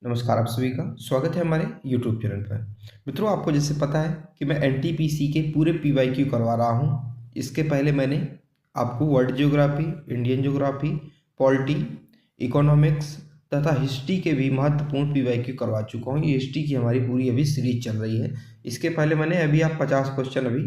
नमस्कार आप सभी का स्वागत है हमारे YouTube चैनल पर। मित्रों, आपको जैसे पता है कि मैं एनटीपीसी के पूरे पीवाईक्यू करवा रहा हूं। इसके पहले मैंने आपको world geography, Indian geography, polity, economics तथा हिस्ट्री के भी महत्वपूर्ण पीवाईक्यू करवा चुका हूं। ये हिस्ट्री की हमारी पूरी अभी सीरीज चल रही है। इसके पहले मैंने अभी आप 50 क्वेश्चन अभी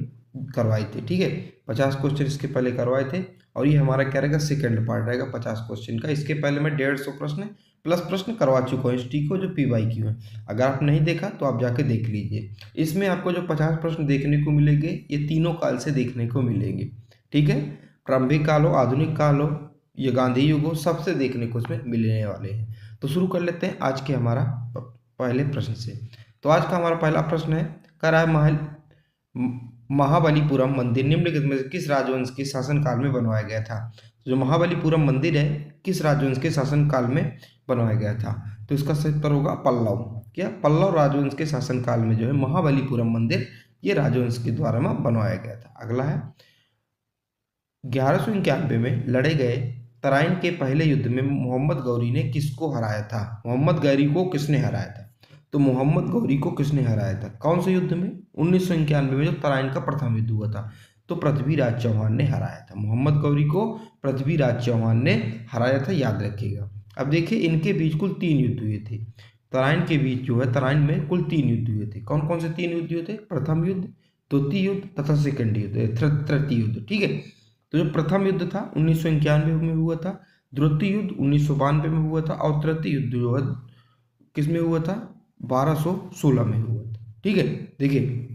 करवाए थे, ठीक है। 50 क्वेश्चन इसके पहले करवाए थे और ये हमारा क्या रहेगा, सेकेंड पार्ट रहेगा 50 क्वेश्चन का। इसके पहले मैं 150 प्रश्न प्लस प्रश्न करवा चुका हूँ हिस्ट्री को, जो पीवाईक्यू है। अगर आप नहीं देखा तो आप जाके देख लीजिए। इसमें आपको जो 50 प्रश्न देखने को मिलेंगे, ये तीनों काल से देखने को मिलेंगे, ठीक है। प्रारंभिक काल हो, आधुनिक काल हो, ये गांधी युग हो, सबसे देखने को इसमें मिलने वाले हैं। तो शुरू कर लेते हैं आज के हमारा पहले प्रश्न से। तो आज का हमारा पहला प्रश्न है, करा महाबलीपुरम मंदिर निम्नलिखित में से किस राजवंश के शासनकाल में बनवाया गया था। जो महाबलीपुरम मंदिर है, किस राजवंश के शासनकाल में बनवाया गया था? तो इसका सही उत्तर होगा पल्लव। क्या पल्लव राजवंश के शासनकाल में जो है महाबलीपुरम मंदिर, ये राजवंश के द्वारा में बनवाया गया था। अगला है, 1191 में लड़े गए तराइन के पहले युद्ध में मोहम्मद गौरी ने किसको हराया था? मोहम्मद गौरी को किसने हराया था? तो मोहम्मद गौरी को किसने हराया था? कौन से युद्ध में? 1991 में जो तराइन का प्रथम युद्ध हुआ था, तो पृथ्वीराज चौहान ने हराया था। मोहम्मद गौरी को पृथ्वीराज चौहान ने हराया था, याद रखिएगा। अब देखिए, इनके बीच कुल 3 युद्ध हुए थे। तराइन के बीच जो है, तराइन में कुल 3 युद्ध हुए थे। कौन कौन से 3 युद्ध हुए थे? प्रथम युद्ध, द्वितीय युद्ध तथा सेकंड युद्ध, तृतीय युद्ध, ठीक है। तो जो प्रथम युद्ध था 1991 में हुआ था, द्वितीय युद्ध 1992 में हुआ था और तृतीय युद्ध जो है किस में हुआ था? 1216 में हुआ था, ठीक है। देखिए,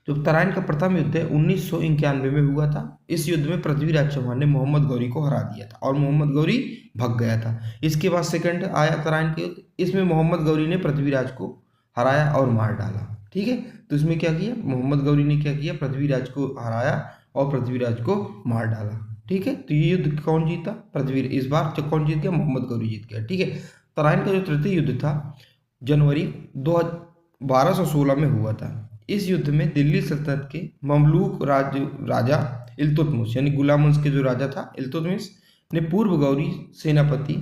जो तराइन का प्रथम युद्ध है 1991 में हुआ था। इस युद्ध में पृथ्वीराज चौहान ने मोहम्मद गौरी को हरा दिया था और मोहम्मद गौरी भग गया था। इसके बाद सेकंड आया तराइन के युद्ध, इसमें मोहम्मद गौरी ने पृथ्वीराज को हराया और मार डाला, ठीक है। तो इसमें क्या किया मोहम्मद गौरी ने? क्या किया? पृथ्वीराज को हराया और पृथ्वीराज को मार डाला, ठीक है। तो ये युद्ध कौन जीता? पृथ्वी। इस बार कौन जीत गया? मोहम्मद गौरी जीत गया, ठीक है। तराइन का जो तृतीय युद्ध था जनवरी 1216 में हुआ था। इस युद्ध में दिल्ली सल्तनत के ममलूक राजा इल्तुतमिश, यानी गुलाम वंश के जो राजा था इल्तुतमिश ने पूर्व गौरी सेनापति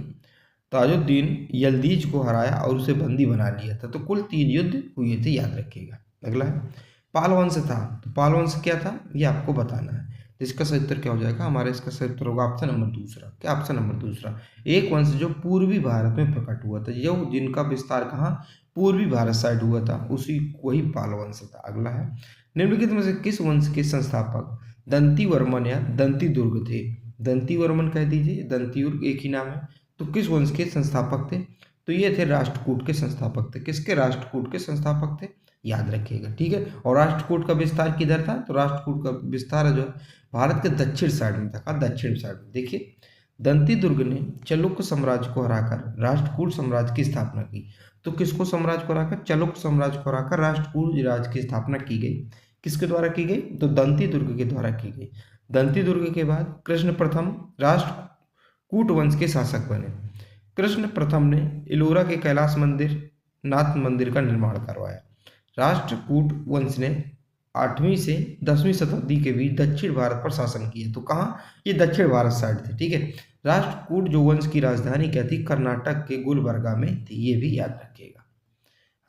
ताजुद्दीन यल्दीज को हराया और उसे बंदी बना लिया था। तो कुल 3 युद्ध हुए थे, याद रखिएगा। अगला है, पाल वंश था। तो पाल वंश क्या था, ये आपको बताना है। तो इसका सही उत्तर क्या हो जाएगा हमारा? इसका सही उत्तर होगा ऑप्शन नंबर दूसरा। क्या? ऑप्शन नंबर दूसरा। एक वंश जो पूर्वी भारत में प्रकट हुआ था, जो जिनका विस्तार कहाँ? पूर्वी भारत साइड हुआ था, उसी वही पाल वंश था। अगला है, निम्नलिखित में से किस वंश के संस्थापक दंती वर्मन या दंती दुर्ग थे? दंती वर्मन कह दीजिए, दंती दुर्ग एक ही नाम है। तो किस वंश के संस्थापक थे? तो ये थे राष्ट्रकूट के संस्थापक थे। किसके? राष्ट्रकूट के संस्थापक थे, याद रखिएगा, ठीक है। और राष्ट्रकूट का विस्तार किधर था? तो राष्ट्रकूट का विस्तार जो है भारत के दक्षिण साइड में था। दक्षिण साइड में देखिए, दंती दुर्ग ने चालुक्य साम्राज्य को हराकर राष्ट्रकूट साम्राज्य की स्थापना की। तो किसको साम्राज्य को हराकर? चालुक्य साम्राज्य को हराकर राष्ट्रकूट राज्य की स्थापना की गई। किसके द्वारा की गई? तो दंती दुर्ग के द्वारा की गई। दंती दुर्ग के बाद कृष्ण प्रथम राष्ट्रकूट वंश के शासक बने। कृष्ण प्रथम ने इलोरा के कैलाश मंदिर नाथ मंदिर का निर्माण करवाया। राष्ट्रकूट वंश ने 8वीं से 10वीं शताब्दी के बीच दक्षिण भारत पर शासन किया। तो कहाँ? ये दक्षिण भारत साइड थे, ठीक है। राष्ट्रकूट जो वंश की राजधानी क्या थी? कर्नाटक के गुलबर्गा में थी, ये भी याद रखिएगा।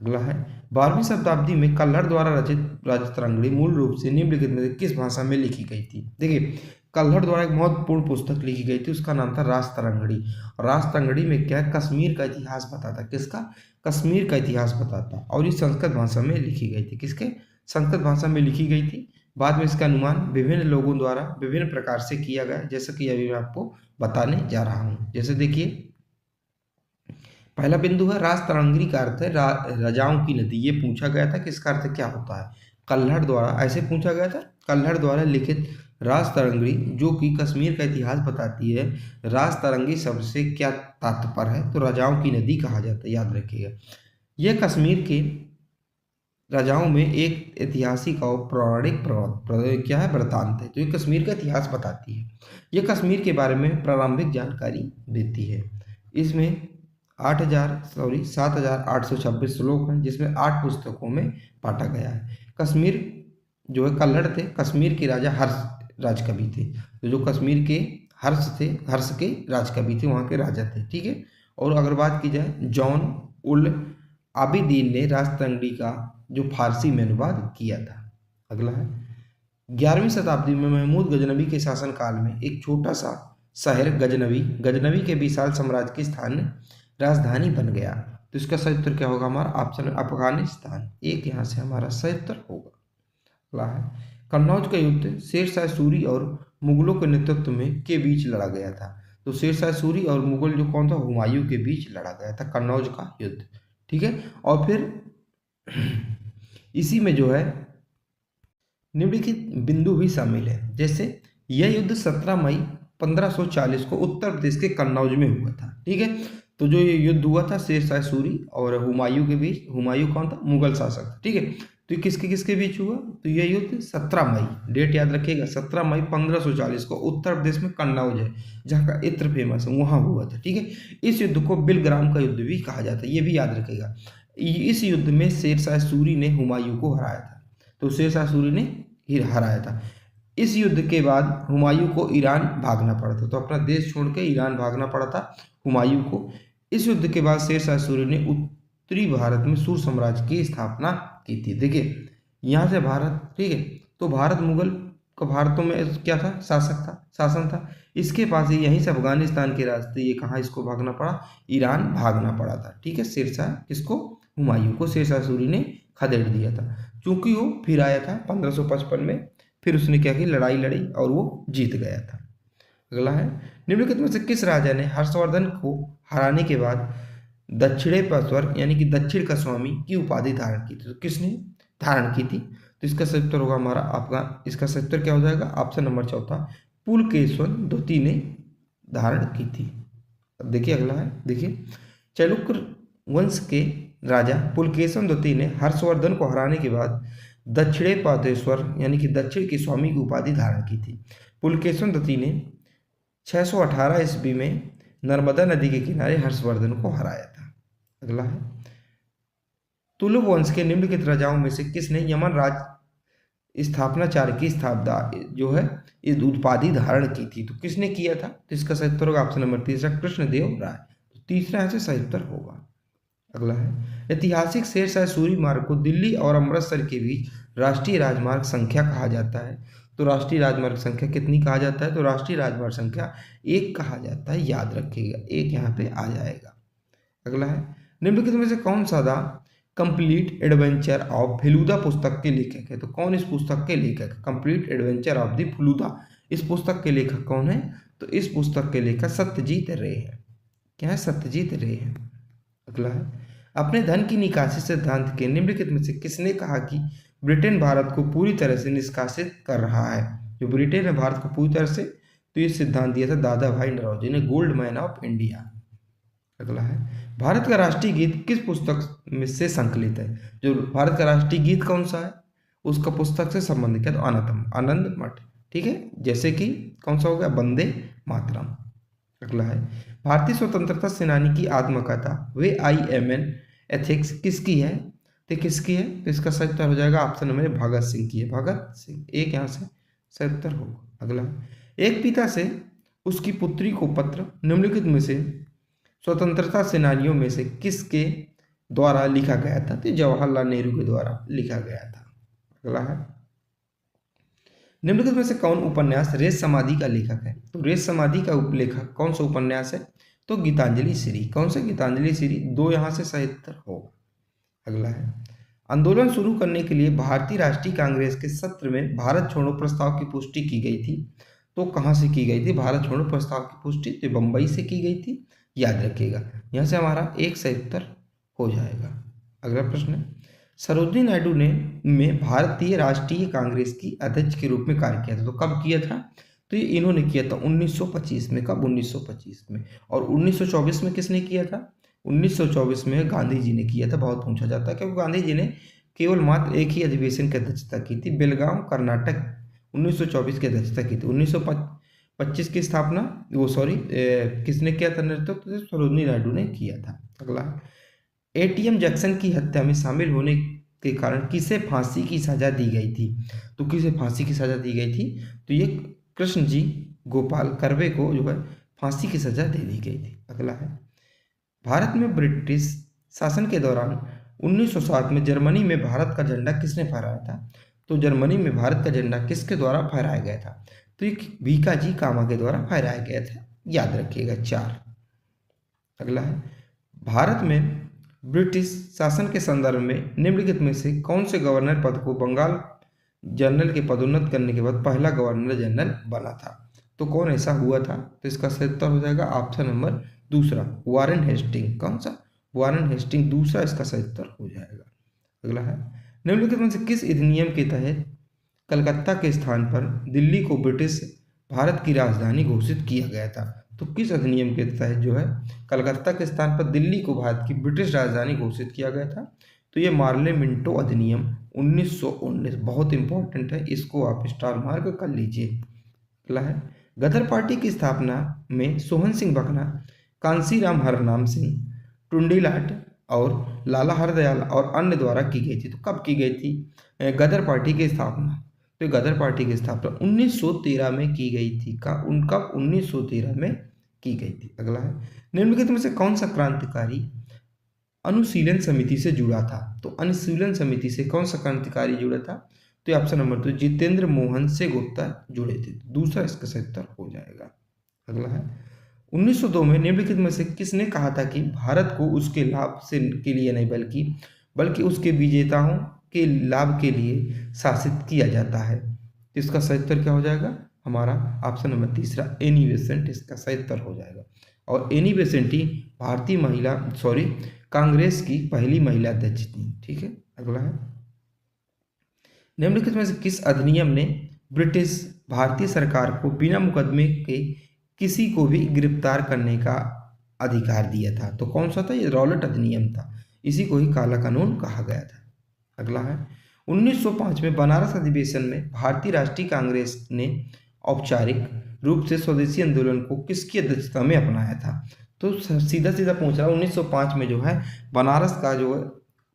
अगला है, 12वीं शताब्दी में कल्हड़ द्वारा रचित राजतरंगिणी मूल रूप से निम्नलिखित में से किस भाषा में लिखी गई थी? देखिए, कल्हड़ द्वारा एक महत्वपूर्ण पुस्तक लिखी गई थी, उसका नाम था राजतरंगिणी। और राजतरंगिणी में क्या? कश्मीर का इतिहास बताता। किसका? कश्मीर का इतिहास बताता। और ये संस्कृत भाषा में लिखी गई थी। किसके? संस्कृत भाषा में लिखी गई थी। बाद में इसका अनुमान विभिन्न लोगों द्वारा विभिन्न प्रकार से किया गया, जैसा कि अभी मैं आपको बताने जा रहा हूँ। जैसे देखिए, पहला बिंदु है राजतरंगिणी का अर्थ है राजाओं की नदी। ये पूछा गया था कि इसका अर्थ क्या होता है? कल्हड़ द्वारा ऐसे पूछा गया था, कल्हड़ द्वारा लिखित राजतरंगिणी, जो कि कश्मीर का इतिहास बताती है। राजतरंगी शब्द से क्या तात्पर्य है? तो राजाओं की नदी कहा जाता है, याद रखिएगा। यह कश्मीर के राजाओं में एक ऐतिहासिक और पौराणिक क्या है? वृत्तांत है। तो ये कश्मीर का इतिहास बताती है। यह कश्मीर के बारे में प्रारंभिक जानकारी देती है। इसमें 7,826 श्लोक हैं, जिसमें 8 पुस्तकों में बांटा गया है। कश्मीर जो है कल्हड़ थे, कश्मीर के राजा हर्ष राजकवि थे। तो जो कश्मीर के हर्ष थे, हर्ष के राजकवि थे, वहाँ के राजा थे, ठीक है। और अगर बात की जाए जॉन उल आबिदीन ने राजतंगड़ी का जो फारसी में अनुवाद किया था। अगला है 11वीं शताब्दी में महमूद गजनवी के शासनकाल में एक छोटा सा शहर गजनवी के विशाल साम्राज्य की स्थान राजधानी बन गया। तो इसका सही उत्तर क्या होगा हमारा ऑप्शन अफगानिस्तान। एक यहाँ से हमारा सही उत्तर होगा। अगला है कन्नौज का युद्ध शेरशाह सूरी और मुगलों के नेतृत्व में के बीच लड़ा गया था। तो शेरशाह सूरी और मुगल जो कौन था हुमायूं के बीच लड़ा गया था कन्नौज का युद्ध। ठीक है, और फिर इसी में जो है निम्नलिखित बिंदु भी शामिल है। जैसे यह युद्ध 17 मई 1540 को उत्तर प्रदेश के कन्नौज में हुआ था। ठीक है, तो जो ये युद्ध हुआ था शेरशाह सूरी और हुमायूं के बीच, हुमायूं कौन था मुगल शासक था। ठीक है, तो किसके किसके बीच हुआ, तो यह युद्ध 17 मई, डेट याद रखिएगा 17 मई 1540 को उत्तर प्रदेश में कन्नौज है जहाँ का इत्र फेमस है वहाँ हुआ था। ठीक है, इस युद्ध को बिलग्राम का युद्ध भी कहा जाता है, ये भी याद रखिएगा। इस युद्ध में शेरशाह सूरी ने हुमायूं को हराया था। तो शेरशाह सूरी ने हराया था। इस युद्ध के बाद हुमायूं को ईरान भागना पड़ा था। तो अपना देश छोड़ के ईरान भागना पड़ा था हुमायूं को। इस युद्ध के बाद शेरशाह सूरी ने उत्तरी भारत में सूर साम्राज्य की स्थापना की थी। देखिए यहाँ से भारत, ठीक है, तो भारत मुगल का भारतों में क्या था शासन था। इसके पास ही यहीं से अफगानिस्तान के रास्ते ये कहाँ इसको भागना पड़ा, ईरान भागना पड़ा था। ठीक है, शेरशाह किसको, हुमायूं को शेरशाह सूरी ने खदेड़ दिया था। चूंकि वो फिर आया था 1555 में, फिर उसने क्या की लड़ाई लड़ी और वो जीत गया था। अगला है निम्नलिखित में से किस राजा ने हर्षवर्धन को हराने के बाद दक्षिणेश्वर यानी कि दक्षिण का स्वामी की उपाधि धारण की थी। तो किसने धारण की थी, तो इसका सही उत्तर होगा हमारा आपका, इसका सही उत्तर क्या हो जाएगा ऑप्शन नंबर चौथा, पुलकेशिन द्वितीय ने धारण की थी। अब देखिए अगला है, देखिए चालुक्य वंश के राजा पुलकेशिन द्वितीय ने हर्षवर्धन को हराने के बाद दक्षिणेश्वर यानी कि दक्षिण के स्वामी की उपाधि धारण की थी। पुलकेशिन द्वितीय ने 618 ईस्वी में नर्मदा नदी के किनारे हर्षवर्धन को हराया था। अगला है तुलुक वंश के निम्नलिखित राजाओं में से किसने यमन राज स्थापनाचार्य की स्थापना जो है इस उपाधि धारण की थी। तो किसने किया था, तो इसका सही उत्तर होगा ऑप्शन नंबर तीसरा, कृष्णदेव राय। तो तीसरा यहाँ से सही उत्तर होगा। अगला है ऐतिहासिक शेरशाह सूरी मार्ग को दिल्ली और अमृतसर के बीच राष्ट्रीय राजमार्ग संख्या कहा जाता है। तो राष्ट्रीय राजमार्ग संख्या कितनी कहा जाता है, तो राष्ट्रीय राजमार्ग संख्या 1 कहा जाता है, याद रखिएगा 1 यहाँ पे आ जाएगा। अगला है निम्नलिखित में से कौन सा the complete adventure of Feluda पुस्तक के लेखक है। तो कौन इस पुस्तक के लेखक है, complete adventure of the Feluda, इस पुस्तक के लेखक कौन है, तो इस पुस्तक के लेखक सत्यजीत रे है। क्या है, सत्यजीत रे है। अगला है अपने धन की निकासी सिद्धांत के निम्नलिखित में से किसने कहा कि ब्रिटेन भारत को पूरी तरह से निष्कासित कर रहा है। जो ब्रिटेन है भारत को पूरी तरह से, तो ये सिद्धांत दिया था दादा भाई नौरोजी ने, गोल्ड मैन ऑफ इंडिया। अगला है भारत का राष्ट्रीय गीत किस पुस्तक में से संकलित है। जो भारत का राष्ट्रीय गीत कौन सा है, उसका पुस्तक से संबंध क्या, तो आनंद मठ। ठीक है, जैसे कि कौन सा हो गया, वंदे मातरम। अगला है भारतीय स्वतंत्रता सेनानी की आत्मकथा वे IMN एथिक्स किसकी है, तो किसकी है, तो इसका सही उत्तर हो जाएगा ऑप्शन नंबर भगत सिंह की है, भगत सिंह। एक यहाँ से सही उत्तर होगा। अगला एक पिता से उसकी पुत्री को पत्र निम्नलिखित में से स्वतंत्रता सेनानियों में से किसके द्वारा लिखा गया था, तो जवाहरलाल नेहरू के द्वारा लिखा गया था। अगला है निम्नलिखित में से कौन उपन्यास रेत समाधि का लेखक है। तो रेत समाधि का उपलेखक कौन सा उपन्यास है, तो गीतांजलि श्री। कौन सा, गीतांजलि श्री। 2 यहाँ से सही उत्तर होगा। अगला है आंदोलन शुरू करने के लिए भारतीय राष्ट्रीय कांग्रेस के सत्र में भारत छोड़ो प्रस्ताव की पुष्टि की गई थी। तो कहाँ से की गई थी, भारत छोड़ो प्रस्ताव की पुष्टि तो बम्बई से की गई थी, याद रखिएगा। यहाँ से हमारा एक सही उत्तर हो जाएगा। अगला प्रश्न है सरोजिनी नायडू ने भारतीय राष्ट्रीय कांग्रेस की अध्यक्ष के रूप में कार्य किया था। तो कब किया था, तो ये इन्होंने किया था 1925 में। कब, 1925 में। और 1924 में किसने किया था, 1924 में गांधी जी ने किया था। बहुत पूछा जाता है क्योंकि गांधी जी ने केवल मात्र एक ही अधिवेशन की अध्यक्षता की थी, बेलगाम कर्नाटक 1924 की अध्यक्षता की थी। 1925 की स्थापना किसने किया था, नेतृत्व सरोजिनी नायडू ने किया था। अगला ATM जैक्सन की हत्या में शामिल होने के कारण किसे फांसी की सजा दी गई थी। तो किसे फांसी की सजा दी गई थी, तो ये कृष्ण जी गोपाल कर्वे को जो है फांसी की सजा दे दी गई थी। अगला है भारत में ब्रिटिश शासन के दौरान 1907 में जर्मनी में भारत का झंडा किसने फहराया था? तो जर्मनी में भारत का झंडा किसके द्वारा फहराया गया था? तो ये भीकाजी कामा के द्वारा फहराया गया था, याद रखिएगा। 4। अगला है, भारत में ब्रिटिश शासन के संदर्भ में निम्नलिखित में से कौन से गवर्नर पद को बंगाल जनरल के पदोन्नत करने के बाद पहला गवर्नर जनरल बना था? तो कौन ऐसा हुआ था? तो इसका सही उत्तर हो जाएगा ऑप्शन नंबर दूसरा, वारेन हेस्टिंग। कौन सा? वारेन हेस्टिंग दूसरा इसका सही उत्तर हो जाएगा। अगला है, निम्नलिखित में से किस अधिनियम के तहत कलकत्ता के स्थान पर दिल्ली को ब्रिटिश भारत की राजधानी घोषित किया गया था? तो किस अधिनियम के तहत जो है कलकत्ता के स्थान पर दिल्ली को भारत की ब्रिटिश राजधानी घोषित किया गया था? तो ये मार्ले मिंटो अधिनियम 1919 बहुत इंपॉर्टेंट है, इसको आप स्टार मार्क कर लीजिए। अगला है, गदर पार्टी की स्थापना में सोहन सिंह भकना, कांसीराम हरनाम सिंह, टुंडीलाट और लाला हरदयाल और अन्य द्वारा की गई थी। तो कब की गई थी गदर पार्टी की स्थापना? तो गदर पार्टी की स्थापना 1913 में की गई थी। कब? 1913 में की गई थी। अगला है, निम्नलिखित में से कौन सा क्रांतिकारी अनुशीलन समिति से जुड़ा था? तो अनुशीलन समिति से कौन सा क्रांतिकारी जुड़ा था? तो ऑप्शन नंबर 2, जितेंद्र मोहन से गुप्ता जुड़े थे। दूसरा इसका सही उत्तर हो जाएगा। अगला है, 1902 में निम्नलिखित में से किसने कहा था कि भारत को उसके लाभ से के लिए नहीं बल्कि उसके विजेताओं के लाभ के लिए शासित किया जाता है? तो इसका सही उत्तर क्या हो जाएगा? हमारा ऑप्शन नंबर तीसरा, एनी बेसेंट इसका सही उत्तर हो जाएगा। और एनी बेसेंट ही भारतीय कांग्रेस की पहली महिला अध्यक्ष थी। ठीक है। अगला है, निम्नलिखित में से किस अधिनियम ने ब्रिटिश भारतीय सरकार को बिना मुकदमे के किसी को भी गिरफ्तार करने का अधिकार दिया था? तो कौन सा था? ये रॉलेट अधिनियम था, इसी को ही काला कानून कहा गया था। अगला है, 1905 में बनारस अधिवेशन में भारतीय राष्ट्रीय कांग्रेस ने औपचारिक रूप से स्वदेशी आंदोलन को किसकी अध्यक्षता में अपनाया था? तो सीधा सीधा पूछ रहा हूँ, 1905 में जो है बनारस का जो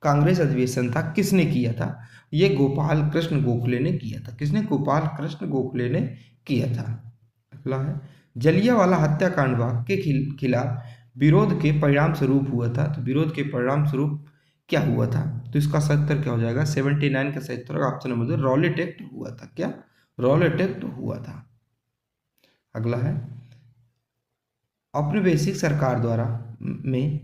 कांग्रेस अधिवेशन था किसने किया था? ये गोपाल कृष्ण गोखले ने किया था। किसने? गोपाल कृष्ण गोखले ने किया था। अगला है, जलियांवाला हत्याकांड के खिलाफ विरोध के परिणाम स्वरूप हुआ था। तो विरोध के परिणाम स्वरूप क्या हुआ था? तो इसका सही उत्तर क्या हो जाएगा? 79 का सही उत्तर ऑप्शन नंबर 2, रॉलेट एक्ट हुआ था। क्या? रॉलेट एक्ट हुआ था। अगला है, औपनिवेशिक सरकार द्वारा में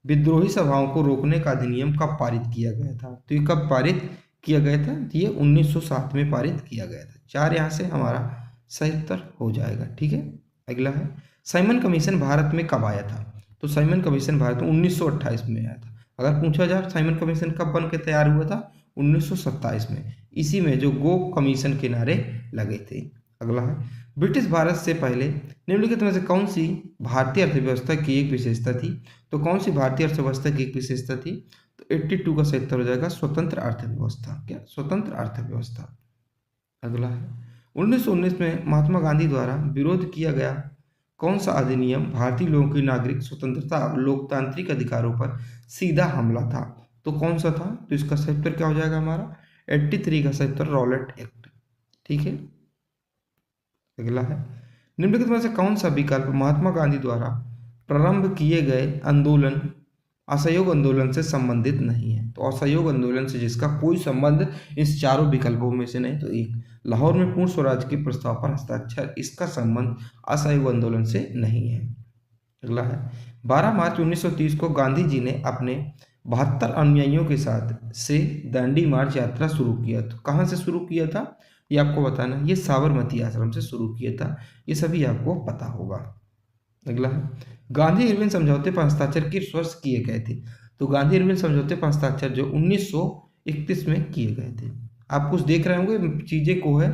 विद्रोही सभाओं को रोकने का अधिनियम कब पारित किया गया था? तो ये कब पारित किया गया था? तो ये 1907 में पारित किया गया था। 4 यहाँ से हमारा सही उत्तर हो जाएगा। ठीक है। अगला है, साइमन कमीशन भारत में कब आया था? तो साइमन कमीशन भारत में 1928 में आया था। अगर पूछा जाए साइमन कमीशन कब बन के तैयार हुआ था? 1927 में। इसी में जो गो कमीशन के नारे लगे थे। अगला है, ब्रिटिश भारत से पहले निम्नलिखित में से कौन सी भारतीय अर्थव्यवस्था की एक विशेषता थी? तो कौन सी भारतीय अर्थव्यवस्था की एक विशेषता थी? तो 82 का सही उत्तर हो जाएगा स्वतंत्र अर्थव्यवस्था। क्या? स्वतंत्र अर्थव्यवस्था। अगला है, 1919 में महात्मा गांधी द्वारा विरोध किया गया कौन सा अधिनियम भारतीय लोगों की नागरिक स्वतंत्रता और लोकतांत्रिक अधिकारों पर सीधा हमला था? तो कौन सा था? तो इसका सही उत्तर क्या हो जाएगा हमारा? 83 का सही उत्तर रॉलेट एक्ट। ठीक है। अगला है, निम्नलिखित में से कौन सा विकल्प महात्मा गांधी द्वारा प्रारंभ किए गए आंदोलन असहयोग आंदोलन से संबंधित नहीं है? तो असहयोग आंदोलन से जिसका कोई संबंध इस चारों विकल्पों में से नहीं, तो एक लाहौर में पूर्ण स्वराज के प्रस्ताव पर हस्ताक्षर, इसका संबंध असहयोग आंदोलन से नहीं है। अगला है, 12 मार्च 1930 को गांधी जी ने अपने 72 अनुयायियों के साथ से दांडी मार्च यात्रा शुरू किया। तो कहाँ से शुरू किया था ये आपको बताना। ये साबरमती आश्रम से शुरू किया था, ये सभी आपको पता होगा। अगला है, गांधी इरविन समझौते पर हस्ताक्षर किस वर्ष किए गए थे? तो गांधी इरविन समझौते पर हस्ताक्षर जो 1931 में किए गए थे। आप कुछ देख रहे होंगे चीजें को है,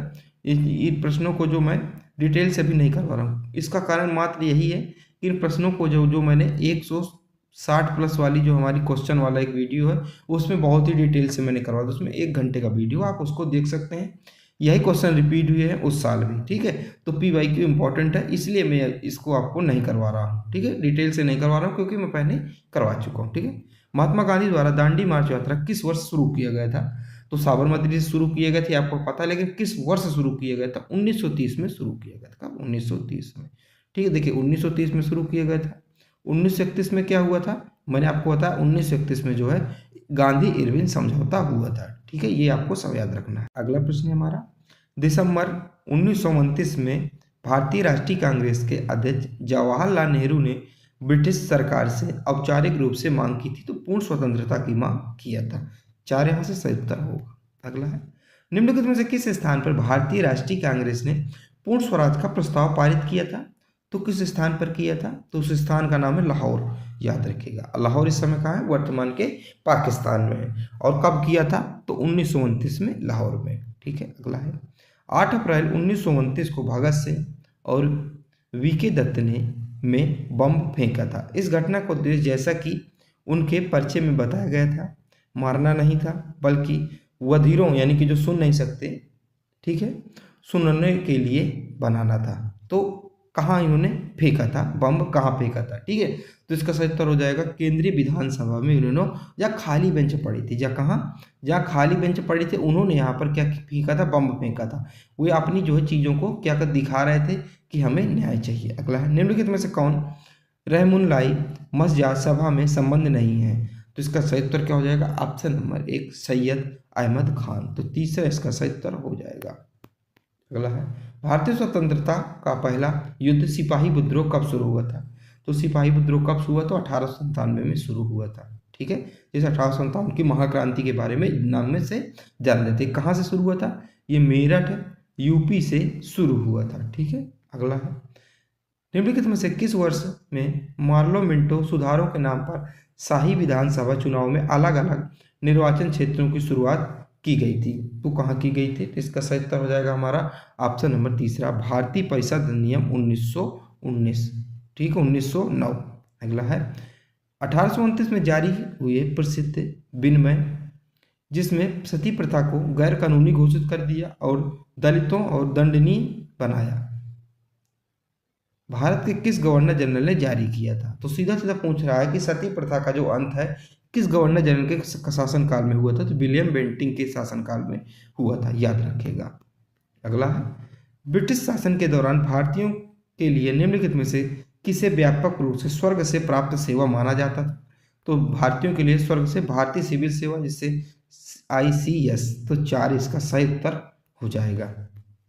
इन प्रश्नों को जो मैं डिटेल से भी नहीं करवा रहा हूँ, इसका कारण मात्र यही है कि इन प्रश्नों को जो मैंने 160 प्लस वाली जो हमारी क्वेश्चन वाला एक वीडियो है उसमें बहुत ही डिटेल से मैंने करवा दिया, उसमें 1 घंटे का वीडियो, आप उसको देख सकते हैं। यही क्वेश्चन रिपीट हुए हैं उस साल भी। ठीक है। तो PYQ इंपॉर्टेंट है, इसलिए मैं इसको आपको नहीं करवा रहा हूँ। ठीक है, डिटेल से नहीं करवा रहा हूँ क्योंकि मैं पहले करवा चुका हूँ। ठीक है। महात्मा गांधी द्वारा दांडी मार्च यात्रा किस वर्ष शुरू किया गया था? तो साबरमती से शुरू किए गए थे, आपको पता है, लेकिन किस वर्ष शुरू किया गया था? 1930 में शुरू किया गया था। कब? 1930 में। ठीक है। देखिए 1930 में शुरू किया गया था। 1931 में क्या हुआ था, मैंने आपको बताया 1931 में जो है गांधी इरविन समझौता हुआ था। ठीक है, ये आपको सब याद रखना है। अगला प्रश्न है हमारा, दिसंबर 1929 में भारतीय राष्ट्रीय कांग्रेस के अध्यक्ष जवाहरलाल नेहरू ने ब्रिटिश सरकार से औपचारिक रूप से मांग की थी, तो पूर्ण स्वतंत्रता की मांग किया था। 4 यहाँ से सही उत्तर होगा। अगला है, निम्नलिखित में से किस स्थान पर भारतीय राष्ट्रीय कांग्रेस ने पूर्ण स्वराज का प्रस्ताव पारित किया था, तो किस स्थान पर किया था, तो उस स्थान का नाम है लाहौर, याद रखिएगा। लाहौर इस समय कहाँ है, वर्तमान के पाकिस्तान में है। और कब किया था, तो 1929 में लाहौर में। ठीक है, अगला है, 8 अप्रैल 1929 को भगत सिंह और वीके दत्त ने में बम फेंका था। इस घटना का उद्देश्य, जैसा कि उनके पर्चे में बताया गया था, मारना नहीं था, बल्कि वधीरों यानी कि जो सुन नहीं सकते, ठीक है, सुनने के लिए बनाना था। तो कहाँ इन्होंने फेंका था, बम कहाँ फेंका था, ठीक है, तो इसका सही उत्तर हो जाएगा केंद्रीय विधानसभा में इन्होंने, जहाँ खाली बेंच पड़ी थी, जहाँ कहाँ, जहाँ खाली बेंच पड़ी थी, उन्होंने यहाँ पर क्या फेंका था, बम फेंका था। वे अपनी जो है चीज़ों को क्या कर दिखा रहे थे कि हमें न्याय चाहिए। अगला है, निम्नलिखित में से कौन रहमुल्लाई मस्जिद सभा में संबंध नहीं है, तो इसका सही उत्तर क्या हो जाएगा, ऑप्शन नंबर 1 सैयद अहमद खान। तो तीसरा इसका सही उत्तर हो जाएगा। अगला है, भारतीय स्वतंत्रता का पहला युद्ध सिपाही विद्रोह कब शुरू हुआ था, तो सिपाही विद्रोह कब हुआ, तो 1897 में शुरू हुआ था। ठीक है, इस 1857 की महाक्रांति के बारे में नाम में से जाना जाता है। कहाँ से शुरू हुआ था, ये मेरठ यूपी से शुरू हुआ था। ठीक है, अगला है, निम्नलिखित में से किस वर्ष में मार्लो मिंटो सुधारों के नाम पर शाही विधानसभा चुनाव में अलग अलग निर्वाचन क्षेत्रों की शुरुआत की गई थी, तो कहाँ की गई थी, तो इसका सही उत्तर हो जाएगा हमारा ऑप्शन नंबर तीसरा, भारतीय परिषद अधिनियम 1919। ठीक है, 1909। अगला है, 1829 में जारी हुए प्रसिद्ध विनिमय, जिसमें सती प्रथा को गैर कानूनी घोषित कर दिया और दलितों और दंडनीय बनाया, भारत के किस गवर्नर जनरल ने जारी किया था, तो सीधा सीधा पूछ रहा है कि सती प्रथा का जो अंत है किस गवर्नर जनरल के शासनकाल में हुआ था, तो विलियम बेंटिंग के शासनकाल में हुआ था, याद रखिएगा। अगला है, ब्रिटिश शासन के दौरान भारतीयों के लिए निम्नलिखित में से किसे व्यापक रूप से स्वर्ग से प्राप्त सेवा माना जाता था, तो भारतीयों के लिए स्वर्ग से भारतीय सिविल सेवा, जिससे ICS, तो 4 इसका सही उत्तर हो जाएगा।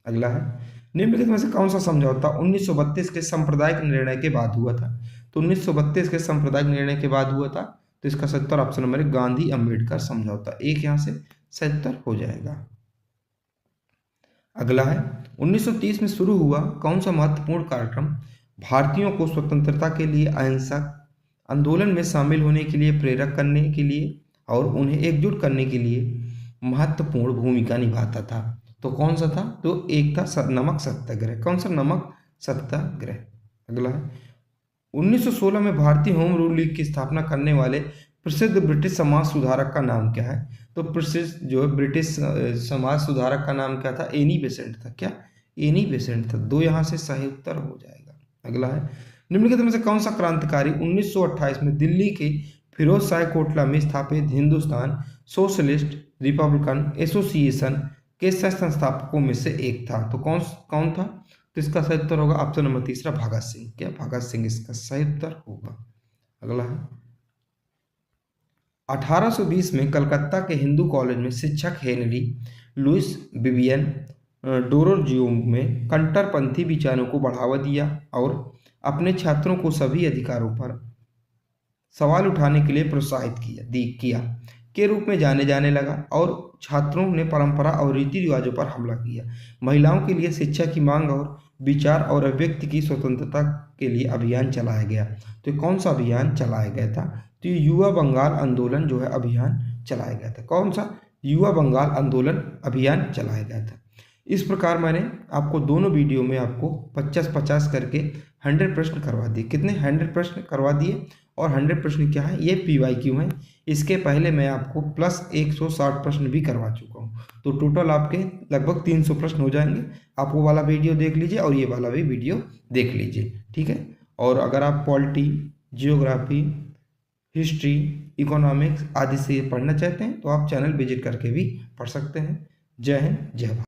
अगला है, निम्नलिखित में से कौन सा समझौता 1932 के सांप्रदायिक निर्णय के बाद हुआ था, तो 1932 के सांप्रदायिक निर्णय के बाद हुआ था, तो इसका सही उत्तर ऑप्शन नंबर 1 गांधी अम्बेडकर समझौता, एक यहाँ से सही उत्तर हो जाएगा। अगला है, 1930 में शुरू हुआ कौन सा महत्वपूर्ण कार्यक्रम भारतीयों को स्वतंत्रता के लिए अहिंसक आंदोलन में शामिल होने के लिए प्रेरक करने के लिए और उन्हें एकजुट करने के लिए महत्वपूर्ण भूमिका निभाता था, तो कौन सा था, तो एक था नमक सत्याग्रह। कौन सा, नमक सत्याग्रह। अगला है, 1916 में भारतीय होम रूल लीग की स्थापना करने वाले प्रसिद्ध ब्रिटिश समाज सुधारक का नाम क्या है, तो प्रसिद्ध जो है ब्रिटिश समाज सुधारक का नाम क्या था, एनी बेसेंट था। क्या, एनी बेसेंट था। 2 यहाँ से सही उत्तर हो जाएगा। अगला है, निम्नलिखित में से कौन सा क्रांतिकारी 1928 में दिल्ली के फिरोज शाह कोटला में स्थापित हिंदुस्तान सोशलिस्ट रिपब्लिकन एसोसिएशन के संस्थापकों में से एक था, तो कौन था, तो इसका सही उत्तर होगा ऑप्शन नंबर तीसरा भगत सिंह। क्या, भगत सिंह इसका सही उत्तर होगा। अगला है, 1820 में कलकत्ता के हिंदू कॉलेज में शिक्षक हेनरी लुइस विवियन डोरोजियो में कट्टरपंथी विचारों को बढ़ावा दिया और अपने छात्रों को सभी अधिकारों पर सवाल उठाने के लिए प्रोत्साहित किया के रूप में जाने लगा, और छात्रों ने परंपरा और रीति रिवाजों पर हमला किया। महिलाओं के लिए शिक्षा की मांग और विचार और अभिव्यक्ति की स्वतंत्रता के लिए अभियान चलाया गया। तो कौन सा अभियान चलाया गया था, तो ये युवा बंगाल आंदोलन जो है अभियान चलाया गया था। कौन सा, युवा बंगाल आंदोलन अभियान चलाया गया था। इस प्रकार मैंने आपको दोनों वीडियो में आपको 50-50 करके 100 प्रश्न करवा दिए। कितने, 100 प्रश्न करवा दिए, और 100 प्रश्न क्या है, ये PYQ है। इसके पहले मैं आपको प्लस 160 प्रश्न भी करवा चुका हूँ, तो टोटल आपके लगभग 300 प्रश्न हो जाएंगे। आप वो वाला वीडियो देख लीजिए और ये वाला भी वीडियो देख लीजिए, ठीक है। और अगर आप पॉलिटी, जियोग्राफी, हिस्ट्री, इकोनॉमिक्स आदि से पढ़ना चाहते हैं तो आप चैनल विजिट करके भी पढ़ सकते हैं। जय हिंद, जय भारत।